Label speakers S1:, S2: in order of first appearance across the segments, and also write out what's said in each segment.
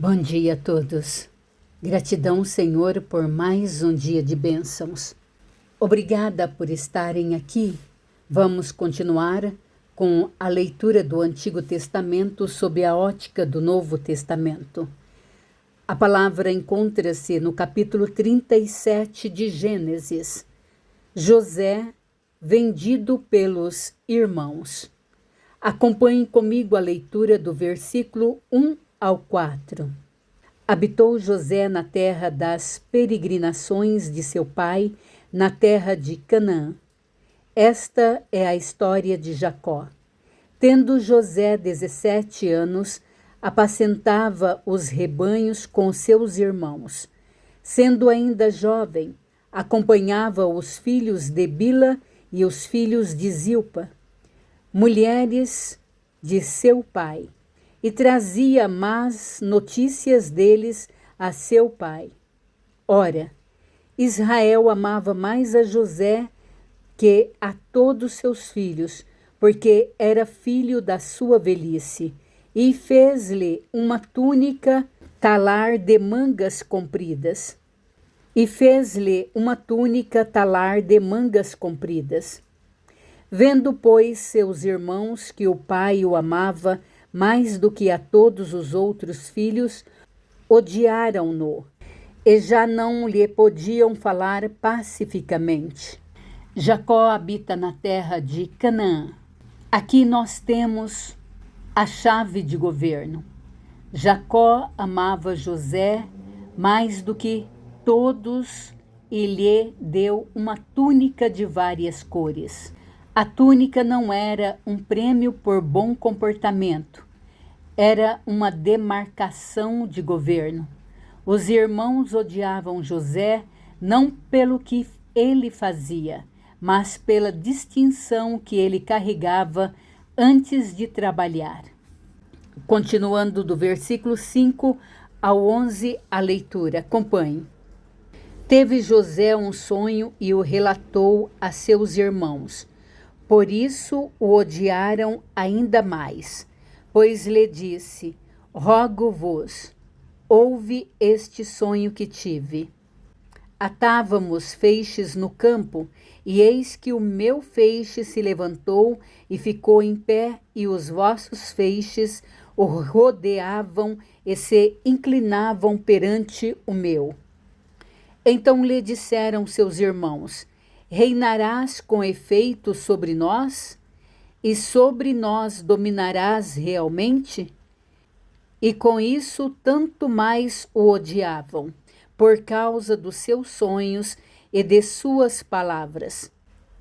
S1: Bom dia a todos. Gratidão, Senhor, por mais um dia de bênçãos. Obrigada por estarem aqui. Vamos continuar com a leitura do Antigo Testamento sob a ótica do Novo Testamento. A palavra encontra-se no capítulo 37 de Gênesis. José, vendido pelos irmãos. Acompanhe comigo a leitura do versículo 1 ao 4. Habitou José na terra das peregrinações de seu pai, na terra de Canaã. Esta é a história de Jacó. Tendo José 17 anos, apacentava os rebanhos com seus irmãos. Sendo ainda jovem, acompanhava os filhos de Bila e os filhos de Zilpa, mulheres de seu pai, e trazia más notícias deles a seu pai. Ora, Israel amava mais a José que a todos seus filhos, porque era filho da sua velhice, e fez-lhe uma túnica talar de mangas compridas. Vendo, pois, seus irmãos que o pai o amava mais do que a todos os outros filhos, odiaram-no, e já não lhe podiam falar pacificamente. Jacó habita na terra de Canaã. Aqui nós temos a chave de governo. Jacó amava José mais do que todos e lhe deu uma túnica de várias cores. A túnica não era um prêmio por bom comportamento, era uma demarcação de governo. Os irmãos odiavam José não pelo que ele fazia, mas pela distinção que ele carregava antes de trabalhar. Continuando do versículo 5 ao 11, a leitura. Acompanhe. Teve José um sonho e o relatou a seus irmãos. Por isso o odiaram ainda mais, pois lhe disse: rogo-vos, ouve este sonho que tive. Atávamos feixes no campo, e eis que o meu feixe se levantou e ficou em pé, e os vossos feixes o rodeavam e se inclinavam perante o meu. Então lhe disseram seus irmãos: reinarás com efeito sobre nós? E sobre nós dominarás realmente? E com isso tanto mais o odiavam, por causa dos seus sonhos e de suas palavras.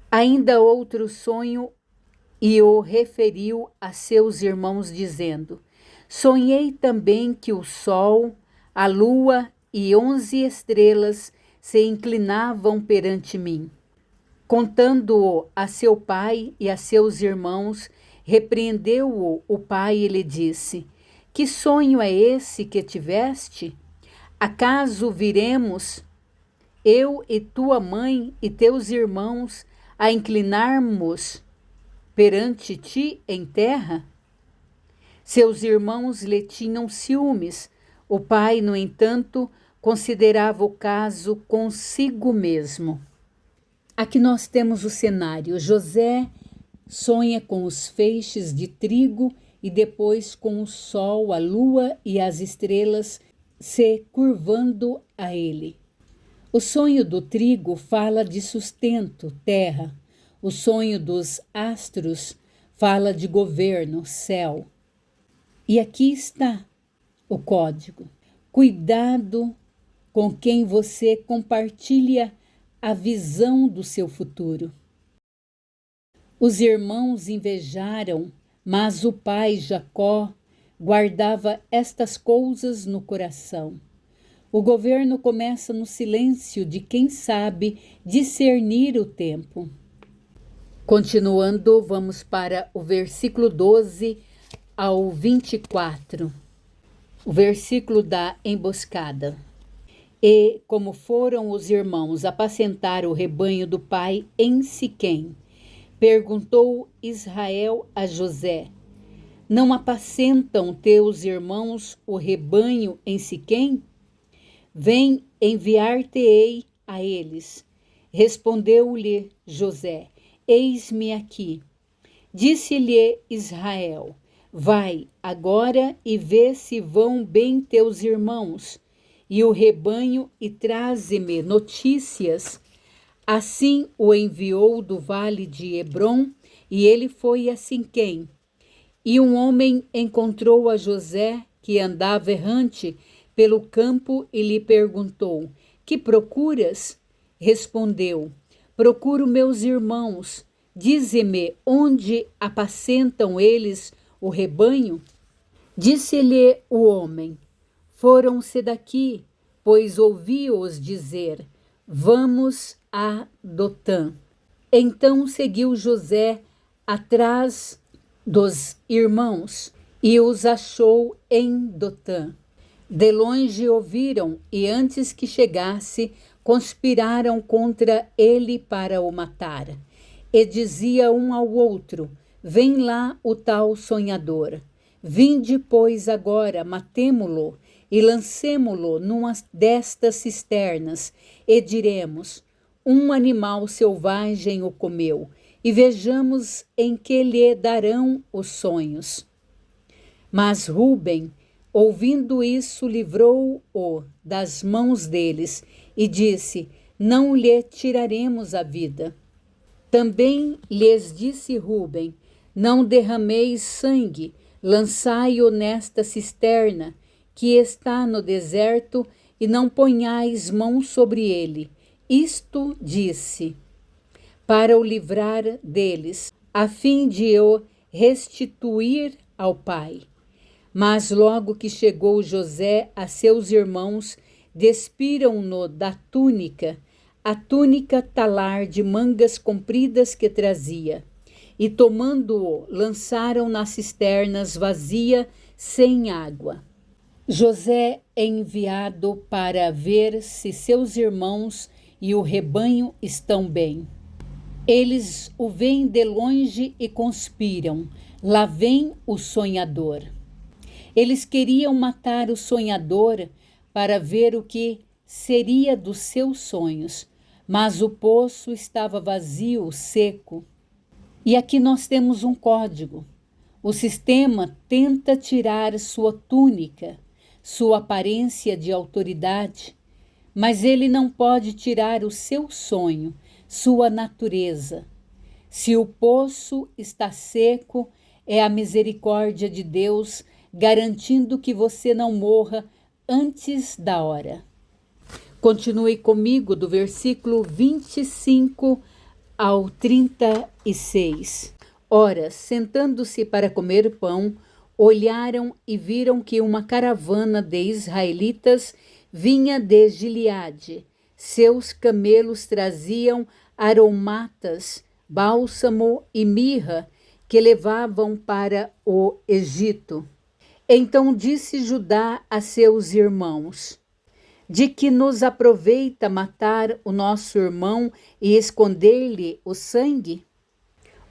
S1: Ainda outro sonho, e o referiu a seus irmãos, dizendo: sonhei também que o sol, a lua e 11 estrelas se inclinavam perante mim. Contando-o a seu pai e a seus irmãos, repreendeu-o o pai e lhe disse: que sonho é esse que tiveste? Acaso viremos, eu e tua mãe e teus irmãos, a inclinarmos perante ti em terra? Seus irmãos lhe tinham ciúmes. O pai, no entanto, considerava o caso consigo mesmo. Aqui nós temos o cenário. José sonha com os feixes de trigo e depois com o sol, a lua e as estrelas se curvando a ele. O sonho do trigo fala de sustento, terra. O sonho dos astros fala de governo, céu. E aqui está o código. Cuidado com quem você compartilha a visão do seu futuro. Os irmãos invejaram, mas o pai Jacó guardava estas coisas no coração. O governo começa no silêncio de quem sabe discernir o tempo. Continuando, vamos para o versículo 12 ao 24. O versículo da emboscada. E, como foram os irmãos apacentar o rebanho do pai em Siquém, perguntou Israel a José: Não apacentam teus irmãos o rebanho em Siquém? Vem, enviar-te-ei a eles. Respondeu-lhe José: Eis-me aqui. Disse-lhe Israel: Vai agora e vê se vão bem teus irmãos e o rebanho, e traze-me notícias. Assim o enviou do vale de Hebrom, e ele foi a Siquém. E um homem encontrou a José, que andava errante pelo campo, e lhe perguntou: Que procuras? Respondeu: Procuro meus irmãos. Dize-me, onde apacentam eles o rebanho? Disse-lhe o homem: Foram-se daqui, pois ouvi-os dizer: Vamos a Dotã. Então seguiu José atrás dos irmãos e os achou em Dotã. De longe ouviram, e antes que chegasse, conspiraram contra ele para o matar. E dizia um ao outro: Vem lá o tal sonhador. Vinde, pois, agora, matemo-lo e lancemo-lo numa destas cisternas, e diremos: Um animal selvagem o comeu, e vejamos em que lhe darão os sonhos. Mas Ruben, ouvindo isso, livrou-o das mãos deles e disse: Não lhe tiraremos a vida. Também lhes disse Ruben: Não derrameis sangue, lançai-o nesta cisterna, que está no deserto, e não ponhais mão sobre ele. Isto disse, para o livrar deles, a fim de o restituir ao pai. Mas logo que chegou José a seus irmãos, despiram-no da túnica, a túnica talar de mangas compridas que trazia, e tomando-o, lançaram nas cisternas vazia, sem água. José é enviado para ver se seus irmãos e o rebanho estão bem. Eles o veem de longe e conspiram. Lá vem o sonhador. Eles queriam matar o sonhador para ver o que seria dos seus sonhos, mas o poço estava vazio, seco. E aqui nós temos um código. O sistema tenta tirar sua túnica, sua aparência de autoridade, mas ele não pode tirar o seu sonho, sua natureza. Se o poço está seco, é a misericórdia de Deus garantindo que você não morra antes da hora. Continue comigo do versículo 25 ao 36. Ora, sentando-se para comer pão, olharam e viram que uma caravana de israelitas vinha de Gileade. Seus camelos traziam aromatas, bálsamo e mirra, que levavam para o Egito. Então disse Judá a seus irmãos: De que nos aproveita matar o nosso irmão e esconder-lhe o sangue?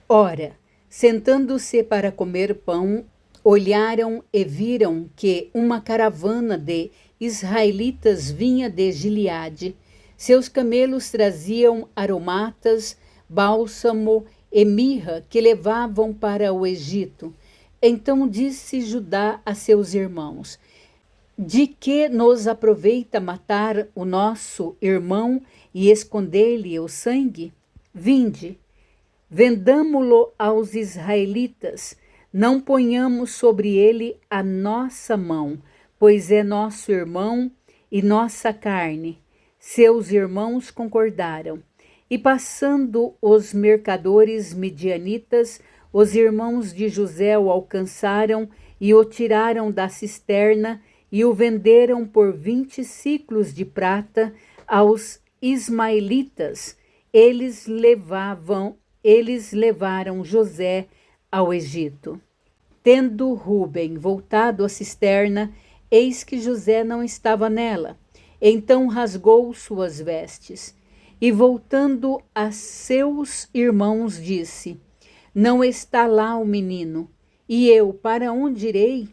S1: Ora, sentando-se para comer pão, olharam e viram que uma caravana de israelitas vinha de Gileade. Seus camelos traziam aromatas, bálsamo e mirra, que levavam para o Egito. Então disse Judá a seus irmãos: De que nos aproveita matar o nosso irmão e esconder-lhe o sangue? Vinde, vendamo-lo aos israelitas, não ponhamos sobre ele a nossa mão, pois é nosso irmão e nossa carne. Seus irmãos concordaram. E passando os mercadores midianitas, os irmãos de José o alcançaram e o tiraram da cisterna e o venderam por 20 siclos de prata aos ismaelitas. Eles levaram José ao Egito. Tendo Ruben voltado à cisterna, eis que José não estava nela. Então rasgou suas vestes e, voltando a seus irmãos, disse: Não está lá o menino. E eu, para onde irei?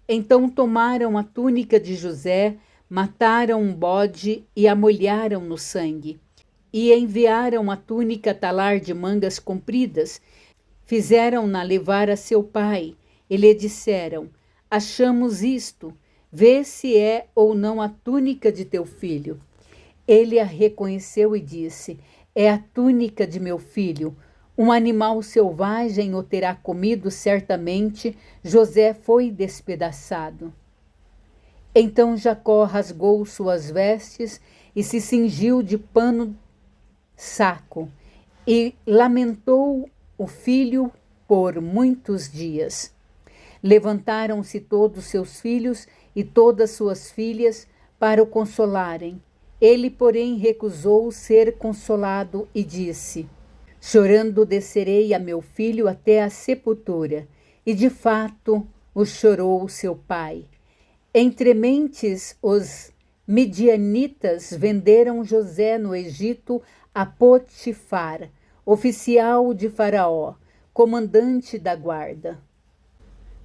S1: Então tomaram a túnica de José, mataram um bode e a molharam no sangue. E enviaram a túnica talar de mangas compridas, fizeram-na levar a seu pai, e lhe disseram: achamos isto, vê se é ou não a túnica de teu filho. Ele a reconheceu e disse: é a túnica de meu filho. Um animal selvagem o terá comido certamente. José foi despedaçado. Então Jacó rasgou suas vestes e se cingiu de pano saco e lamentou o filho por muitos dias. Levantaram-se todos seus filhos e todas suas filhas para o consolarem. Ele, porém, recusou ser consolado e disse: chorando descerei a meu filho até a sepultura. E de fato o chorou seu pai. Entre mentes, os midianitas venderam José no Egito a Potifar, oficial de Faraó, comandante da guarda.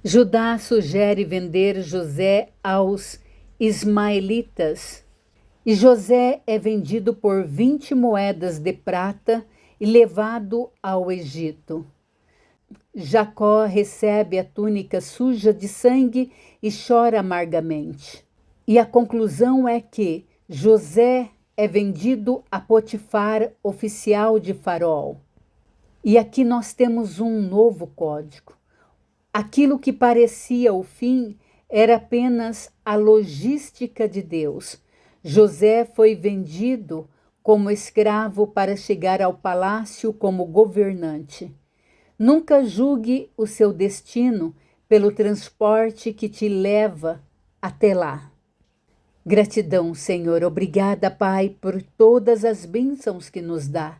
S1: Judá sugere vender José aos ismaelitas, e José é vendido por 20 moedas de prata e levado ao Egito. Jacó recebe a túnica suja de sangue e chora amargamente. E a conclusão é que José é vendido a Potifar, oficial de Faraó. E aqui nós temos um novo código. Aquilo que parecia o fim era apenas a logística de Deus. José foi vendido como escravo para chegar ao palácio como governante. Nunca julgue o seu destino pelo transporte que te leva até lá. Gratidão, Senhor. Obrigada, Pai, por todas as bênçãos que nos dá.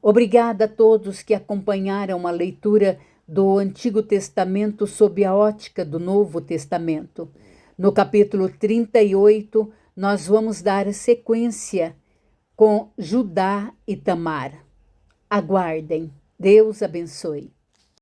S1: Obrigada a todos que acompanharam a leitura do Antigo Testamento sob a ótica do Novo Testamento. No capítulo 38, nós vamos dar sequência com Judá e Tamar. Aguardem. Deus abençoe.